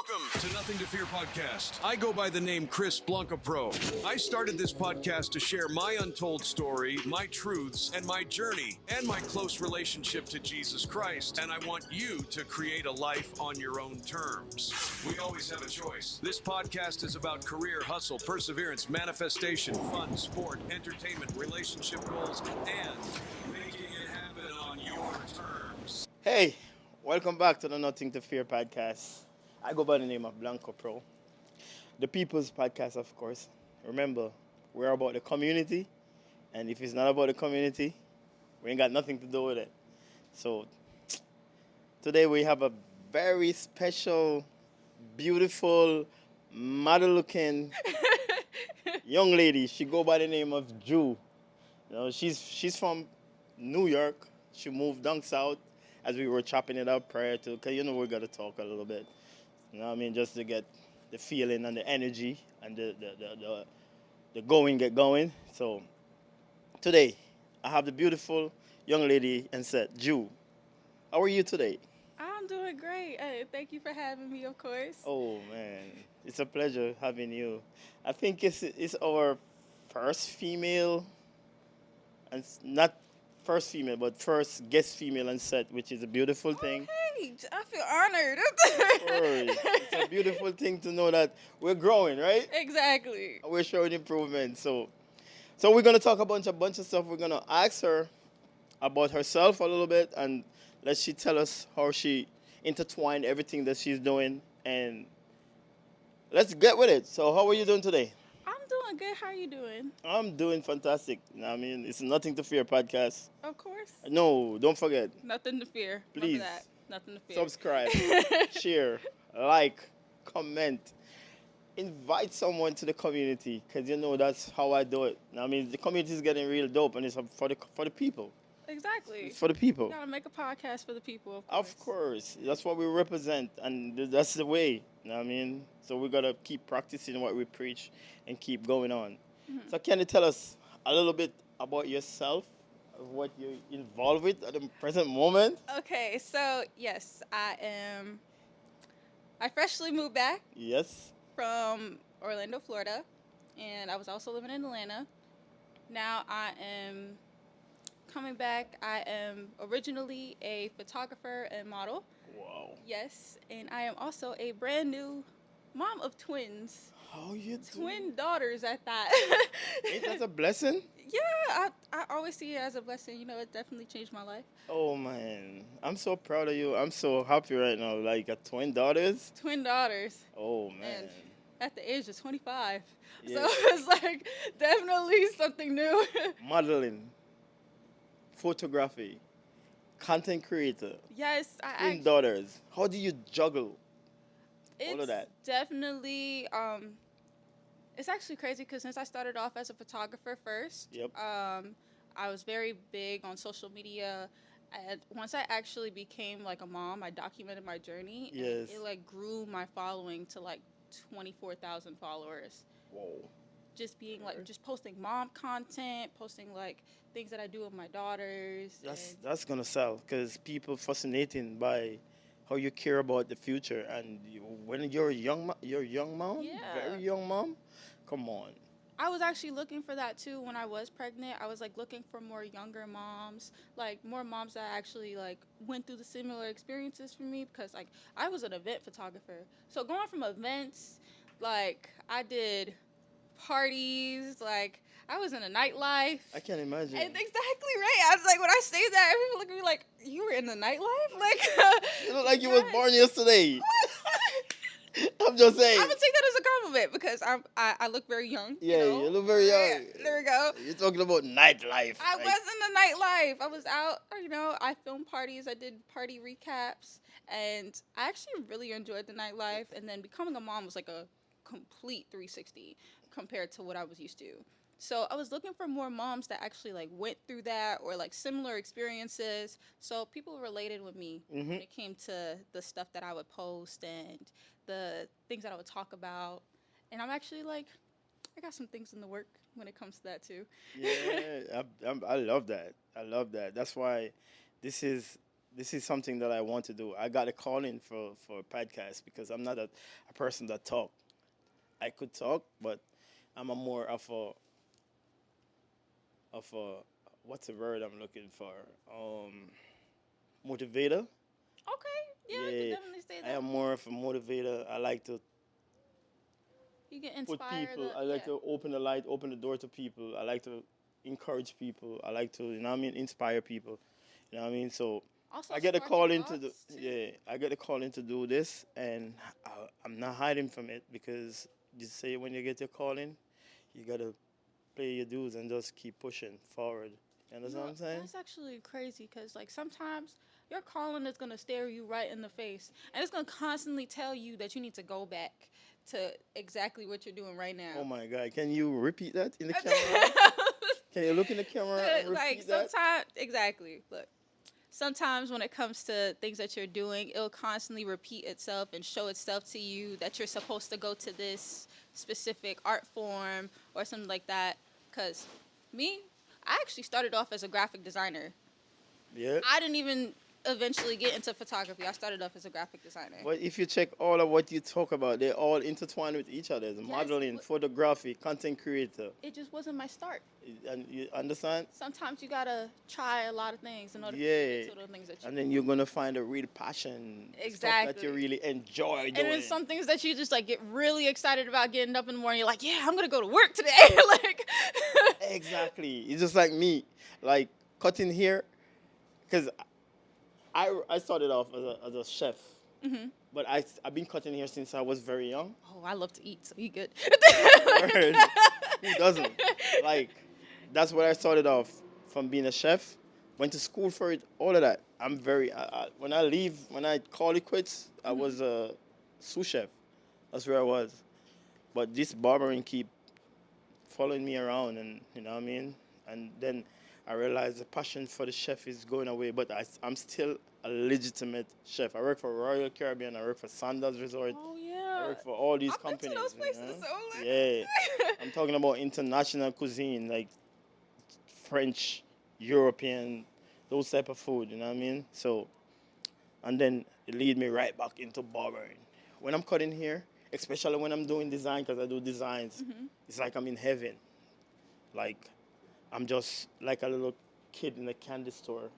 Welcome to Nothing to Fear podcast. I go by the name Chris Blanca Pro. I started this podcast to share my untold story, my truths, and my journey, and my close relationship to Jesus Christ. And I want you to create a life on your own terms. We always have a choice. This podcast is about career, hustle, perseverance, manifestation, fun, sport, entertainment, relationship goals, and making it happen on your terms. Hey, welcome back to the Nothing to Fear podcast. I go by the name of Blanco Pro. The People's Podcast, of course. Remember, we're about the community, and if it's not about the community, we ain't got nothing to do with it. So, today we have a very special, beautiful, model-looking young lady. She go by the name of Ju. You know, she's from New York. She moved down south as we were chopping it up prior to, because you know we're going to talk a little bit. You know what I mean? Just to get the feeling and the energy and the get going. So today, I have the beautiful young lady and set, Ju. How are you today? I'm doing great. Thank you for having me, of course. Oh, man. It's a pleasure having you. I think it's our first female, and not first female, but first guest female on set, which is a beautiful thing. Hey, I feel honored. It's a beautiful thing to know that we're growing, right? Exactly. We're showing improvement. So we're gonna talk about a bunch of stuff. We're gonna ask her about herself a little bit, and let she tell us how she intertwined everything that she's doing. And let's get with it. So how are you doing today? I'm doing good. How are you doing? I'm doing fantastic. I mean, it's Nothing to Fear podcast. Of course. No, don't forget. Nothing to fear. Please. Remember that. Nothing to fear. Subscribe, share, like, comment. Invite someone to the community, because you know that's how I do it. I mean, the community is getting real dope, and it's for the people. Exactly. It's for the people. You gotta make a podcast for the people. Of course. That's what we represent, and that's the way. You know what I mean? So we got to keep practicing what we preach and keep going on. Mm-hmm. So can you tell us a little bit about yourself, of what you're involved with at the present moment? Okay, so yes, I freshly moved back. Yes. From Orlando, Florida, and I was also living in Atlanta. Now I am coming back. I am originally a photographer and model. Wow. Yes, and I am also a brand new mom of twins. How you doing? Twin daughters at that. Ain't that a blessing? Yeah, I always see it as a blessing. You know, it definitely changed my life. Oh, man. I'm so proud of you. I'm so happy right now. Like, a twin daughters? Twin daughters. Oh, man. And at the age of 25. Yeah. So it's like definitely something new. Modeling, photography, content creator, Yes, twin daughters. How do you juggle all of it's that? definitely, it's actually crazy because since I started off as a photographer first, Yep. I was very big on social media. And once I actually became like a mom, I documented my journey. Yes. And it like grew my following to like 24,000 followers. Whoa. Just being like, just posting mom content, posting like things that I do with my daughters. That's gonna sell, because people fascinating by how you care about the future, and when you're a young mom, Yeah. very young mom. Come on. I was actually looking for that too when I was pregnant. I was like looking for more younger moms, like more moms that actually like went through the similar experiences for me, because like I was an event photographer. So going from events, like I did parties, like I was in a nightlife. I can't imagine. And exactly right. I was like, when I say that, people look at me like, you were in the nightlife? Like, You look like you was born yesterday. I'm just saying. I'm gonna take that as a compliment because I look very young. Yeah, you look very young. Yeah, there we go. You're talking about nightlife. I was in the nightlife. I was out, you know, I filmed parties. I did party recaps. And I actually really enjoyed the nightlife. And then becoming a mom was like a complete 360 compared to what I was used to. So I was looking for more moms that actually like went through that or like similar experiences. So people related with me when it came to the stuff that I would post and the things that I would talk about. And I'm actually like, I got some things in the work when it comes to that too. Yeah, I love that. I love that. That's why this is this is something that I want to do. I got a calling for a podcast because I'm not a person that talk. I could talk, but I'm a more of a what's the word I'm looking for? Motivator. Okay, yeah, I can definitely say I that. am more of a motivator. I like to You get put inspired. people. I like to open the light, open the door to people. I like to encourage people. I like to, inspire people. You know what I mean? So Also I get a spark call your in to do. thoughts, too. Yeah, I get a call in to do this, and I'm not hiding from it because you say when you get your call in, you gotta pay your dues and just keep pushing forward. You understand what I'm saying? That's actually crazy because, like, sometimes your calling is going to stare you right in the face and it's going to constantly tell you that you need to go back to exactly what you're doing right now. Oh my God! Can you repeat that in the camera? Can you look in the camera and repeat Like, that? sometimes, exactly. Look, sometimes when it comes to things that you're doing, it'll constantly repeat itself and show itself to you that you're supposed to go to this specific art form or something like that. Because me, I actually started off as a graphic designer. Yeah. I didn't even eventually get into photography. I started off as a graphic designer. But if you check all of what you talk about, they're all intertwined with each other. Modeling, but- photography, content creator. It just wasn't my start. And you understand? Sometimes you gotta try a lot of things in order to Yeah. get to the things that you And then you're gonna find a real passion. Stuff that Exactly. you really enjoy And doing. then some things that you just like get really excited about getting up in the morning. You're like, yeah, I'm gonna go to work today. Like, Exactly. It's just like me, like cutting hair, because I started off as a chef, but I've been cutting hair since I was very young. oh, I love to eat, so you good. Word. Who doesn't? Like, that's where I started off from being a chef. Went to school for it, all of that. I'm very, when I call it quits, I was a sous chef. That's where I was. But this barbering keep following me around, and you know what I mean? And then I realized the passion for the chef is going away, but I'm still a legitimate chef. I work for Royal Caribbean, I work for Sandals Resort. Oh I yeah. work for all these I've been to companies. those places, you know? so, like- Yeah. I'm talking about international cuisine, like French, European, those type of food, you know what I mean? So, and then it lead me right back into barbering. When I'm cutting hair, especially when I'm doing design, because I do designs, it's like I'm in heaven. Like, I'm just like a little kid in a candy store.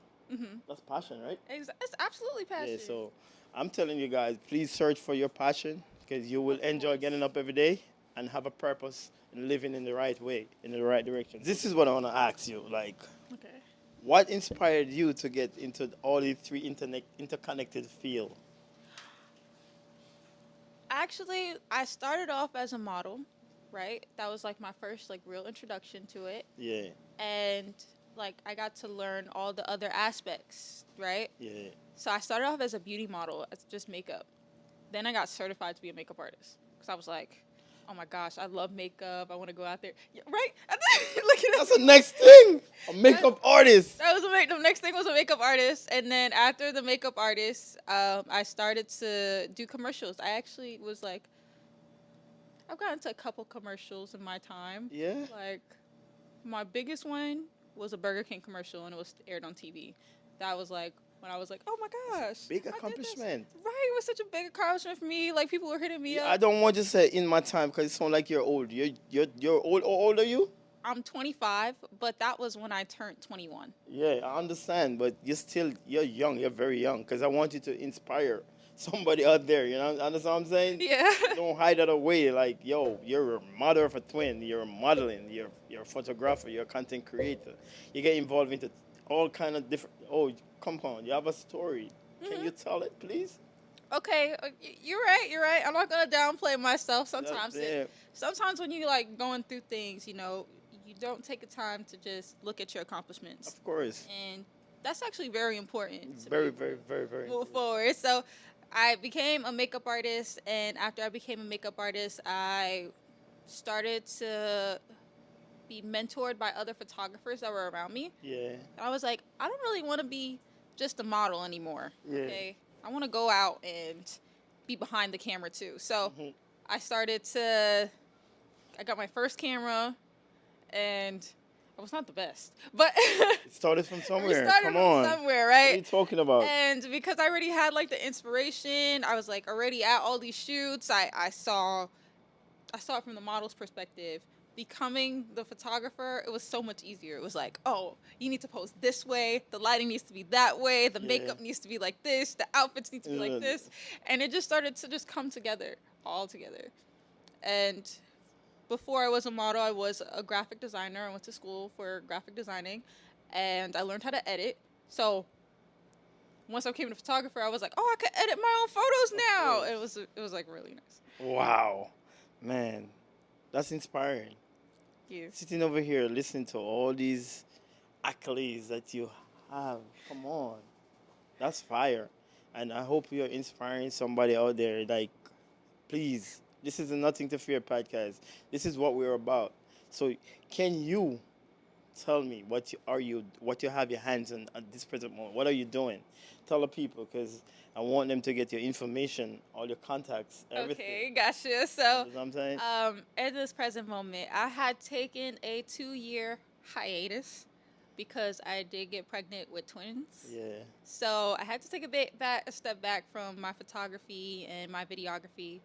That's passion, right? It's absolutely passionate. Yeah, so I'm telling you guys, please search for your passion because you will enjoy getting up every day and have a purpose and living in the right way, in the right direction. This is what I want to ask you. Like, Okay. what inspired you to get into all these three interconnected fields? Actually, I started off as a model, right? That was like my first like real introduction to it. Yeah, And like I got to learn all the other aspects, right? yeah. So I started off as a beauty model, as just makeup. Then I got certified to be a makeup artist because I was like, oh my gosh, I love makeup. I want to go out there, yeah, right? Look at That's the next thing. A makeup artist. That was the next thing was a makeup artist, and then after the makeup artist, I started to do commercials. I actually was like, I've gotten to a couple commercials in my time. Yeah. Like, my biggest one was a Burger King commercial, and it was aired on TV. That was like when I was like, oh my gosh, Big I did this. accomplishment. Right, it was such a big accomplishment for me. Like people were hitting me up. I don't want to say in my time because it sounds like you're old. You're old. How old are you? I'm 25, but that was when I turned 21. Yeah, I understand, but you're young. You're very young because I want you to inspire somebody out there. You know, understand what I'm saying? Yeah. Don't hide that away. Like, yo, you're a mother of a twin. You're modeling. You're a photographer. You're a content creator. You get involved into all kind of different. Oh, come on, you have a story. Can you tell it, please? Okay, you're right. You're right. I'm not gonna downplay myself. Sometimes, Yeah. sometimes when you like going through things, you know, you don't take the time to just look at your accomplishments, Of course. and that's actually very important. To Very, be very, very, very. move forward. So, I became a makeup artist, and after I became a makeup artist, I started to be mentored by other photographers that were around me. Yeah. And I was like, I don't really want to be just a model anymore. Yeah. Okay. I want to go out and be behind the camera too. So Mhm. I got my first camera, and I was not the best, but It started from we somewhere. started Come from on. somewhere, What are you right? talking about? And because I already had like the inspiration, I was like already at all these shoots. I saw it from the model's perspective. Becoming the photographer, it was so much easier. It was like, oh, you need to pose this way, the lighting needs to be that way, the Yeah. makeup needs to be like this, the outfits need to be like Yeah. this. And it just started to just come together, all together. And before I was a model, I was a graphic designer. I went to school for graphic designing and I learned how to edit. So once I became a photographer, I was like, oh, I could edit my own photos now. It was like really nice. Wow. Man, that's inspiring. Yeah. Sitting over here listening to all these accolades that you have. Come on. That's fire. And I hope you're inspiring somebody out there. Like, please, this is a Nothing to Fear podcast. This is what we're about. So can you tell me what you have your hands on at this present moment? What are you doing? Tell the people, because I want them to get your information, all your contacts, everything. Okay, gotcha. You So, know what I'm saying? at this present moment, I had taken a 2-year hiatus because I did get pregnant with twins. Yeah. So I had to take a step back from my photography and my videography.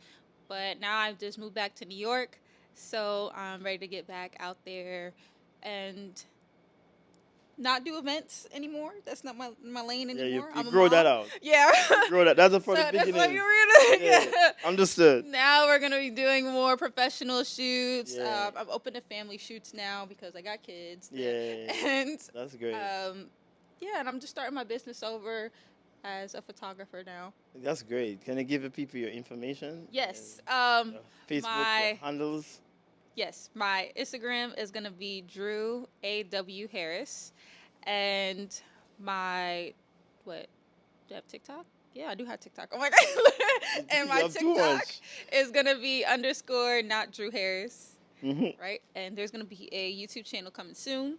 But now I've just moved back to New York, so I'm ready to get back out there and not do events anymore. That's not my lane Yeah, anymore. you I'm a grow that mom. out. Yeah. Grow that. That's for So the that's beginning. what you were doing. Yeah. Understood. Now we're gonna be doing more professional shoots. Yeah. I'm open to family shoots now because I got kids. Yeah. And That's great. yeah, and I'm just starting my business over as a photographer now. That's great. Can you give the people your information? Yes. And your Facebook, my your handles. yes, my Instagram is gonna be Drew A.W. Harris, and my what? Do I have TikTok? Yeah, I do have TikTok. Oh my god! And You my have too TikTok much. is gonna be _ not Drew Harris, Mhm. right? And there's gonna be a YouTube channel coming soon.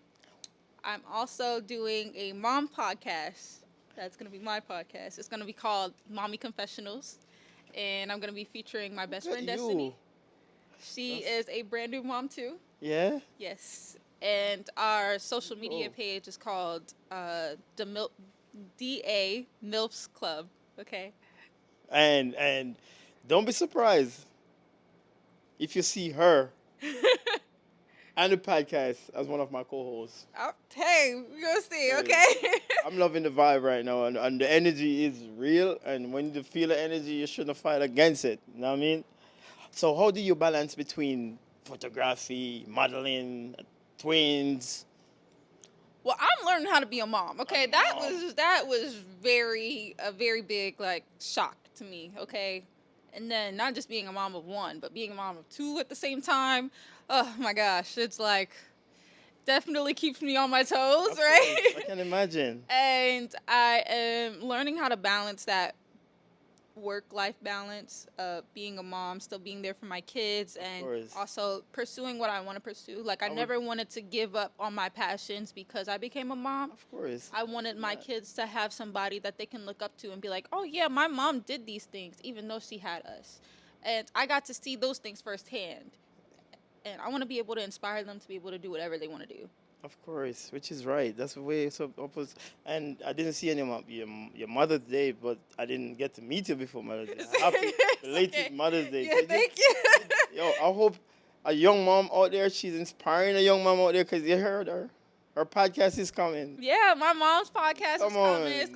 I'm also doing a mom podcast. That's gonna be my podcast. It's gonna be called Mommy Confessionals, and I'm gonna be featuring my best Look friend at Destiny. you. She That's- is a brand new mom too. Yeah. Yes, and our social media Cool. page is called DA MILFs Club. Okay. And don't be surprised if you see her and the podcast as one of my co-hosts. Hey, we're gonna see. Hey. Okay. I'm loving the vibe right now, and the energy is real. And when you feel the energy, you shouldn't fight against it. You know what I mean? So how do you balance between photography, modeling, twins? Well, I'm learning how to be a mom. Okay, A that mom. was a very big like shock to me. Okay, and then not just being a mom of one, but being a mom of two at the same time. Oh my gosh, it's like definitely keeps me on my toes, Of right? course, I can imagine. And I am learning how to balance that work-life balance, being a mom, still being there for my kids, and course. also pursuing what I want to pursue. Like I would- never wanted to give up on my passions because I became a mom. Of course. I wanted my Yeah. kids to have somebody that they can look up to and be like, oh yeah, my mom did these things even though she had us. And I got to see those things firsthand. And I want to be able to inspire them to be able to do whatever they want to do. Of course, which is right. That's the way it's opposed. And I didn't see your Mother's Day, but I didn't get to meet you before Mother's Day. Happy It's belated okay. Mother's Day. Yeah, thank you. Yo, I hope a young mom out there, she's inspiring a young mom out there, because you heard her. Her podcast is coming. Yeah, my mom's podcast Come is coming. on.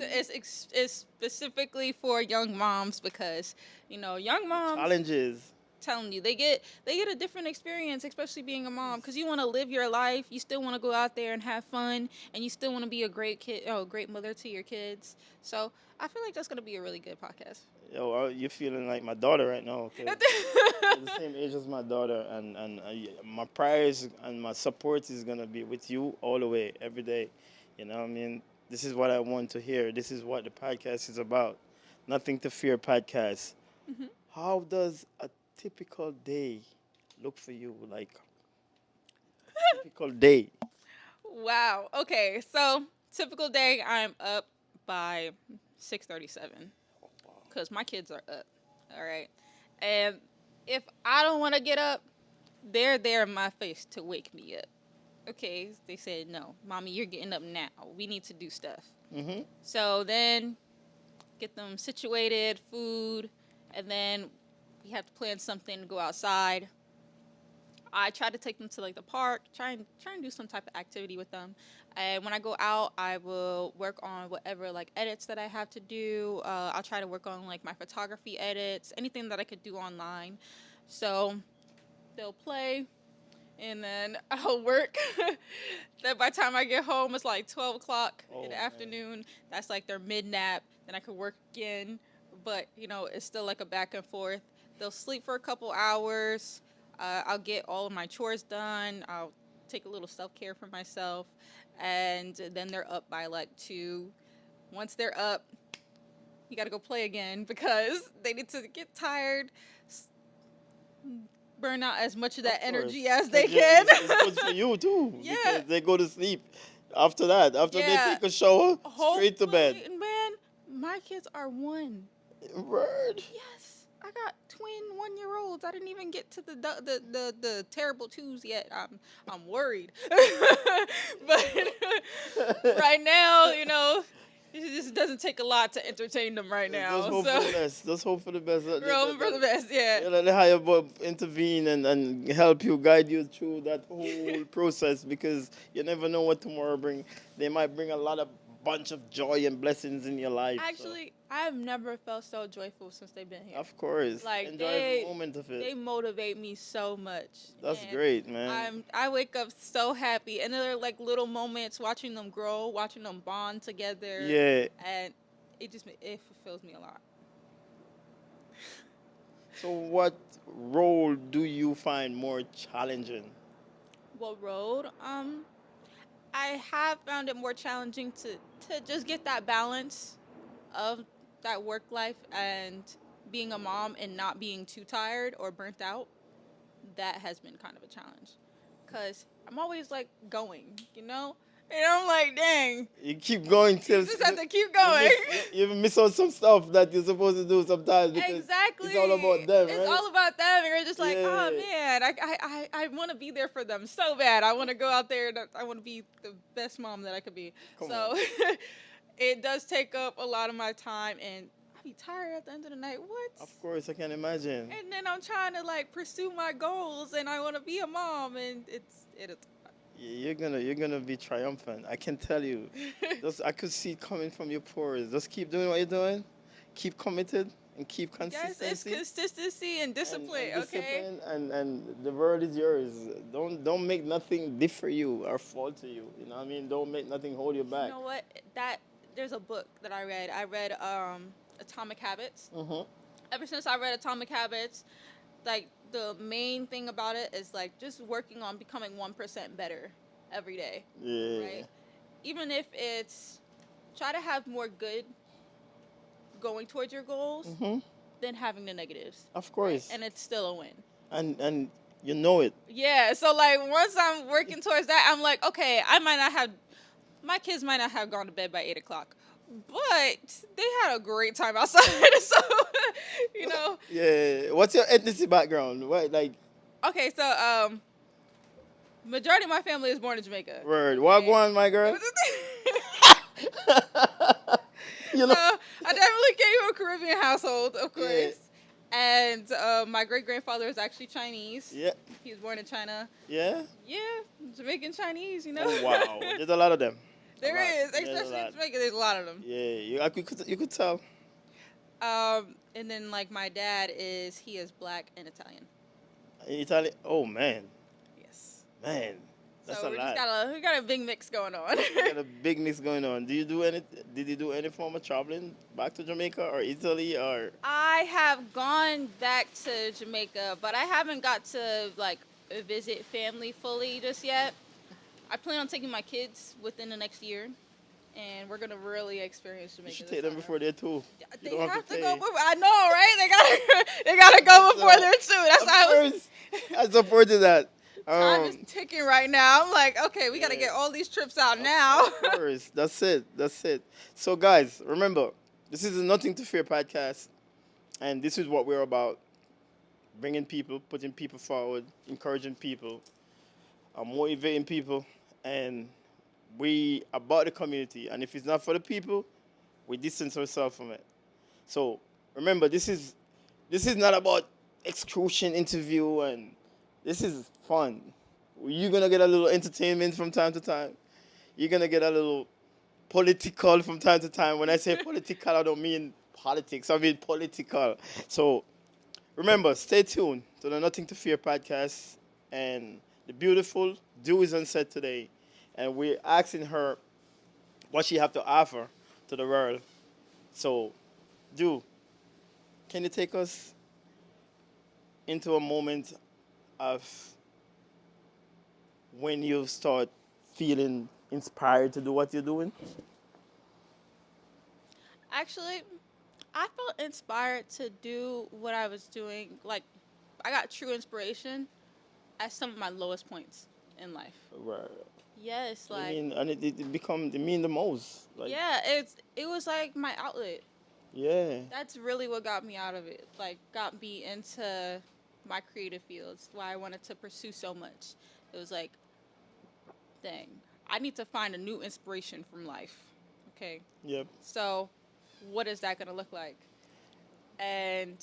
It's specifically for young moms because, you know, young moms, Challenges. telling you, they get a different experience, especially being a mom, because you want to live your life. You still want to go out there and have fun, and you still want to be a great great mother to your kids. So I feel like that's going to be a really good podcast. Yo, you're feeling like my daughter right now. 'Cause you're the same age as my daughter, and my prayers and my support is gonna be with you all the way, every day. You know what I mean? This is what I want to hear. This is what the podcast is about. Nothing to Fear podcast. Mhm. How does a typical day look for you? Like typical day. Wow. Okay. So typical day, I'm up by 6:37 because my kids are up. All right. And if I don't want to get up, they're there in my face to wake me up. okay, they said, no, mommy, you're getting up now. We need to do stuff. Mm-hmm. So then get them situated, food, and then we have to plan something to go outside. I try to take them to like the park, try and do some type of activity with them. And when I go out, I will work on whatever like edits that I have to do. I'll try to work on like my photography edits, anything that I could do online. So they'll play, and then I'll work. Then by the time I get home, it's like 12 o'clock in the afternoon. That's like their mid nap. Then I could work again, but it's still like a back and forth. They'll sleep for a couple hours. I'll get all of my chores done. I'll take a little self-care for myself. And then they're up by like 2. Once they're up, you got to go play again because they need to get tired, burn out as much of that energy as they can. It's good for you too. Yeah. Because they go to sleep after that. After they take a shower, straight to bed. Man, my kids are 1. Word. Yes. I got twin 1-year-olds. I didn't even get to the terrible 2s yet. I'm worried. But right now, it just doesn't take a lot to entertain them right now. Let's hope for the best. Let's hope for the best. We're hoping for the best, yeah. Let the higher above intervene and help you, guide you through that whole process, because you never know what tomorrow brings. They might bring a bunch of joy and blessings in your life. Actually, I've never felt so joyful since they've been here. Of course. Like, enjoy every moment of it. They motivate me so much. That's great, man. I wake up so happy, and they're like little moments, watching them grow, watching them bond together. Yeah. And it fulfills me a lot. So what role do you find more challenging? What road? I have found it more challenging to just get that balance of that work life and being a mom and not being too tired or burnt out. That has been kind of a challenge because I'm always like going, and I'm like, dang. You keep going till you just have to keep going. You miss out some stuff that you're supposed to do sometimes because exactly. it's all about them. It's all about them, and you're just like, oh man, I want to be there for them so bad. I want to go out there and I want to be the best mom that I could be. So it does take up a lot of my time, and I be tired at the end of the night. What? Of course, I can imagine. And then I'm trying to like pursue my goals, and I want to be a mom, and it is. You're gonna be triumphant. I can tell you. I could see it coming from your pores. Just keep doing what you're doing. Keep committed and keep consistency. Yes, it's consistency and discipline. Discipline, and the world is yours. Don't make nothing differ you or fall to you. You know what I mean? Don't make nothing hold you back. You know what? There's a book that I read. I read Atomic Habits. Mm-hmm. Ever since I read Atomic Habits, like the main thing about it is like just working on becoming 1% better every day. Yeah. Right? Even if it's try to have more good going towards your goals than having the negatives. Of course. Right? And it's still a win. And you know it. Yeah. So like once I'm working towards that, I'm like, okay, my kids might not have gone to bed by 8 o'clock. But they had a great time outside, so Yeah. What's your ethnicity background? What Okay, so majority of my family is born in Jamaica. Word. Wagwan, my girl. So I definitely came from a Caribbean household, of course. Yeah. And my great grandfather is actually Chinese. Yeah. He was born in China. Yeah. Yeah, Jamaican Chinese. Oh wow. There's a lot of them. There is, especially in Jamaica. There's a lot of them. Yeah, you could tell. And then like my dad he is black and Italian. Italian? Oh man. Yes. Man, that's so a lot. We got a big mix going on. Got a big mix going on. Did you do any form of traveling back to Jamaica or Italy or? I have gone back to Jamaica, but I haven't got to like visit family fully just yet. I plan on taking my kids within the next year, and we're gonna really experience Jamaica. You should take them before they're 2. They have to go. I know, right? They gotta go before they're 2. That's how I supported that. Time is ticking right now. I'm like, okay, we gotta get all these trips out now. Of course, that's it. So, guys, remember, this is a Nothing to Fear podcast, and this is what we're about: bringing people, putting people forward, encouraging people, motivating people, and we about the community. And if it's not for the people, we distance ourselves from it. So remember, this is not about excruciating interview, and this is fun. You're gonna get a little entertainment from time to time. You're gonna get a little political from time to time. When I say political, I don't mean politics. I mean political. So remember, stay tuned to the Nothing to Fear podcast. And the beautiful Dew is on set today. And we're asking her what she have to offer to the world. So, Dew, can you take us into a moment of when you start feeling inspired to do what you're doing? Actually, I felt inspired to do what I was doing. Like, I got true inspiration at some of my lowest points in life. Right. Yes, like, I mean, and it mean the most. Like, yeah, it was like my outlet. yeah. That's really what got me out of it. Like, got me into my creative fields, why I wanted to pursue so much. It was like, dang, I need to find a new inspiration from life. Okay. Yep. So, what is that going to look like? And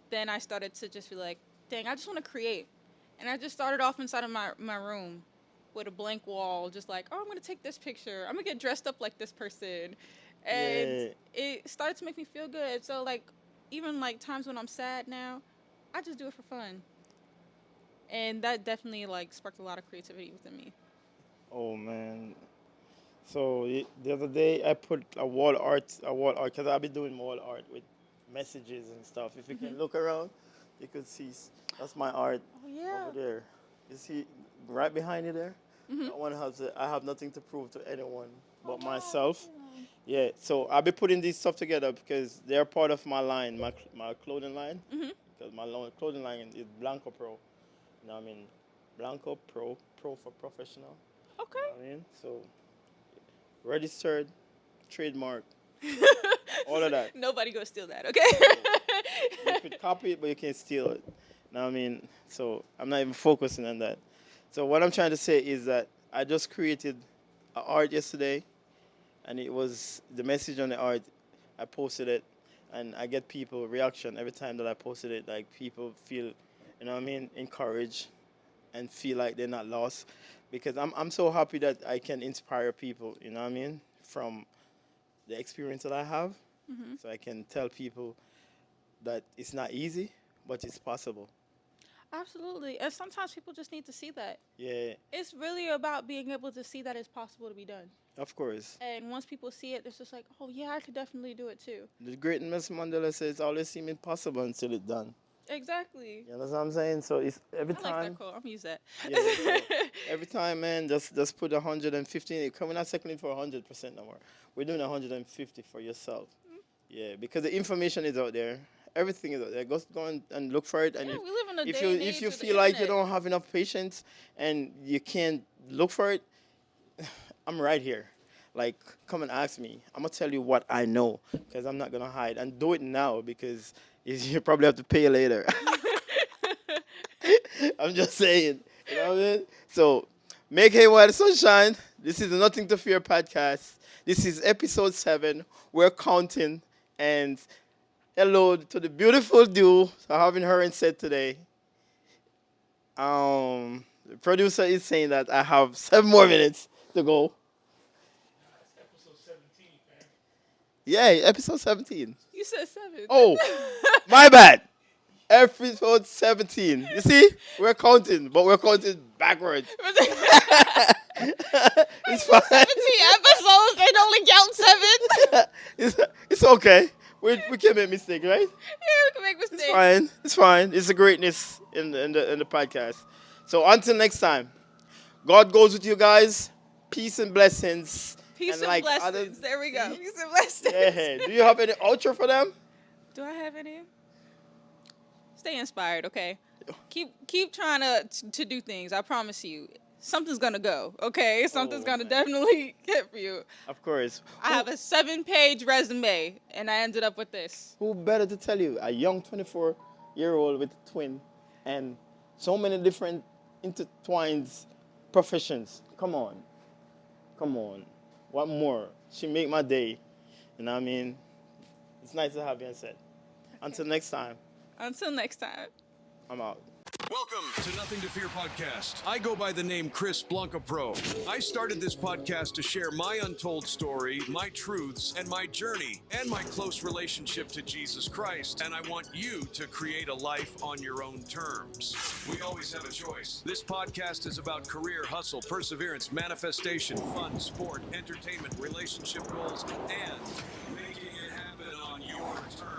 then I started to just be like, dang, I just want to create. And I just started off inside of my room with a blank wall, just like, oh, I'm going to take this picture. I'm going to get dressed up like this person. And it started to make me feel good. So, like, even, like, times when I'm sad now, I just do it for fun. And that definitely, like, sparked a lot of creativity within me. Oh, man. So the other day I put a wall art, because I've been doing wall art with messages and stuff. If you can look around, you could see that's my art over there. You see right behind you there? That one has I have nothing to prove to anyone but myself. Yeah, so I'll be putting these stuff together because they're part of my line, my clothing line. Because my clothing line is Blanco Pro. You know what I mean? Blanco Pro for professional. Okay. You know what I mean? So registered, trademark, all of that. Nobody go steal that, okay? You could copy it, but you can't steal it. You know what I mean? So I'm not even focusing on that. So what I'm trying to say is that I just created an art yesterday, and it was the message on the art. I posted it, and I get people reaction every time that I posted it. Like, people feel, you know what I mean, encouraged and feel like they're not lost. Because I'm so happy that I can inspire people, you know what I mean, from the experience that I have. So I can tell people that it's not easy, but it's possible. Absolutely. And sometimes people just need to see that. Yeah, It's really about being able to see that it's possible to be done. of course. And once people see it, it's just like, oh, yeah, I could definitely do it too. The great Nelson Mandela says it's always seems impossible until it's done. Exactly. You understand what I'm saying? So it's every I like time. that quote. I'm going to use that. Yeah, so every time, man, just put 115. We're not settling for 100% no more. We're doing 150 for yourself. Yeah, because the information is out there. Everything is out there. Go and look for it. And Yeah, we live in a if day you and age if you of the feel like you internet. don't have enough patience and you can't look for it, I'm right here. Like, come and ask me. I'm gonna tell you what I know, because I'm not gonna hide. And do it now, because you probably have to pay later. I'm just saying. You know what I mean? So, make hay while the sun shine. This is the Nothing to Fear podcast. This is episode 7. We're counting. And hello to the beautiful Dew. I haven't her in set today. The producer is saying that I have 7 more minutes to go. Episode 17, man. Yeah, episode 17. You said 7. Oh, my bad. Episode 17. You see? We're counting, but we're counting backwards. It's fine. 17 episodes, they only count 7. It's okay. We can make mistakes, right? Yeah, we can make mistakes. It's fine. It's fine. It's the greatness in the podcast. So until next time, God goes with you guys. Peace and blessings. Peace and like blessings. There we go. Peace and blessings. Yeah. Do you have any outro for them? Do I have any? Stay inspired, okay? Keep trying to do things. I promise you. Something's gonna go, okay? Something's gonna man. definitely hit for you. Of course. I have a 7-page resume, and I ended up with this. Who better to tell you? A young 24-year-old with a twin and so many different intertwined professions. Come on. Come on. What more? She make my day. You know what I mean? It's nice to have you said. Until next time, Until next time. I'm out. Welcome to Nothing to Fear podcast. I go by the name Chris Blanca Pro. I started this podcast to share my untold story, my truths, and my journey, and my close relationship to Jesus Christ. And I want you to create a life on your own terms. We always have a choice. This podcast is about career, hustle, perseverance, manifestation, fun, sport, entertainment, relationship goals, and making it happen on your terms.